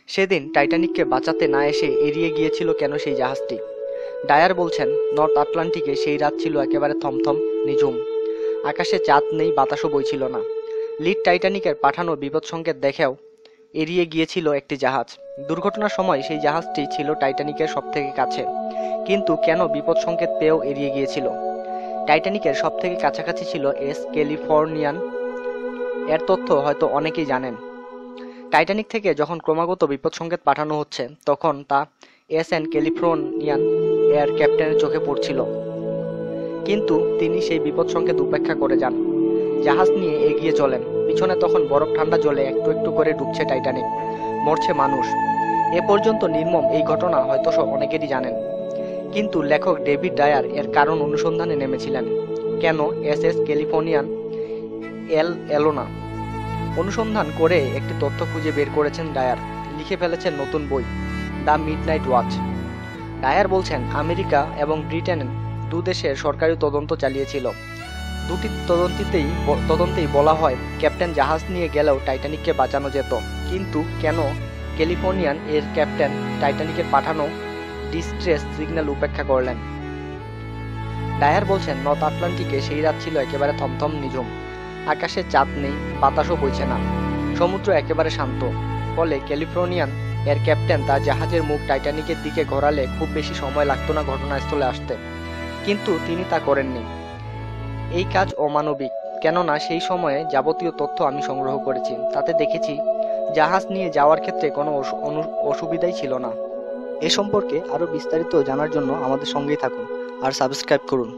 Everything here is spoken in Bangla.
সেদিন টাইটানিককে বাঁচাতে না এসে এড়িয়ে গিয়েছিল কেন সেই জাহাজটি? ডায়ার বলছেন, নর্থ আটলান্টিকে সেই রাত ছিল একেবারে থমথম, নিঝুম। আকাশে চাঁদ নেই, বাতাসও বইছিল না। লিড টাইটানিকের পাঠানো বিপদ সংকেত দেখেও এড়িয়ে গিয়েছিল একটি জাহাজ। দুর্ঘটনার সময় সেই জাহাজটি ছিল টাইটানিকের সবথেকে কাছে, কিন্তু কেন বিপদ সংকেত পেয়েও এড়িয়ে গিয়েছিল? টাইটানিকের সবথেকে কাছাকাছি ছিল এস ক্যালিফোর্নিয়ান। এর তথ্য হয়তো অনেকেই জানেন। টাইটানিক থেকে যখন ক্রমাগত বিপদ সংকেত পাঠানো হচ্ছে, তখন তা এস ক্যালিফোর্নিয়ান এর ক্যাপ্টেনের চোখে পড়ছিল, কিন্তু তিনি সেই বিপদ সংকেত উপেক্ষা করে যান। জাহাজ নিয়ে এগিয়ে চলেন। পিছনে তখন বরফ ঠান্ডা জলে একটু একটু করে ডুবছে টাইটানিক, মরছে মানুষ। এ পর্যন্ত নির্মম এই ঘটনা হয়তো অনেকেরই জানেন, কিন্তু লেখক ডেভিড ডায়ার এর কারণ অনুসন্ধানে নেমেছিলেন। কেন এস ক্যালিফোর্নিয়ান এলো না? অনুসন্ধান করে একটি তথ্য খুঁজে বের করেছেন ডায়ার। লিখে ফেলেছেন নতুন বই, দ্য মিডনাইট ওয়াচ। ডায়ার বলছেন, আমেরিকা এবং ব্রিটেন দু দেশের সরকারি তদন্ত চালিয়েছিল। দুটি তদন্তেই বলা হয় ক্যাপ্টেন জাহাজ নিয়ে গেলেও টাইটানিককে বাঁচানো যেত, কিন্তু কেন ক্যালিফোর্নিয়ান এর ক্যাপ্টেন টাইটানিকের পাঠানো ডিস্ট্রেস সিগন্যাল উপেক্ষা করলেন? ডায়ার বলছেন, নর্থ আটলান্টিকে সেই রাত ছিল একেবারে থমথম, নিঝুম। আকাশে চাঁদ নেই, বাতাসও বইছে না, সমুদ্র একেবারে শান্ত। ফলে ক্যালিফোর্নিয়ান এর ক্যাপ্টেন তার জাহাজের মুখ টাইটানিকের দিকে ঘোরালে খুব বেশি সময় লাগতো না ঘটনাস্থলে আসতে, কিন্তু তিনি তা করেননি। এই কাজ অমানবিক, কেননা সেই সময়ে যাবতীয় তথ্য আমি সংগ্রহ করেছি। তাতে দেখেছি জাহাজ নিয়ে যাওয়ার ক্ষেত্রে কোনো অসুবিধাই ছিল না। এ সম্পর্কে আরো বিস্তারিত জানার জন্য আমাদের সঙ্গেই থাকুন আর সাবস্ক্রাইব করুন।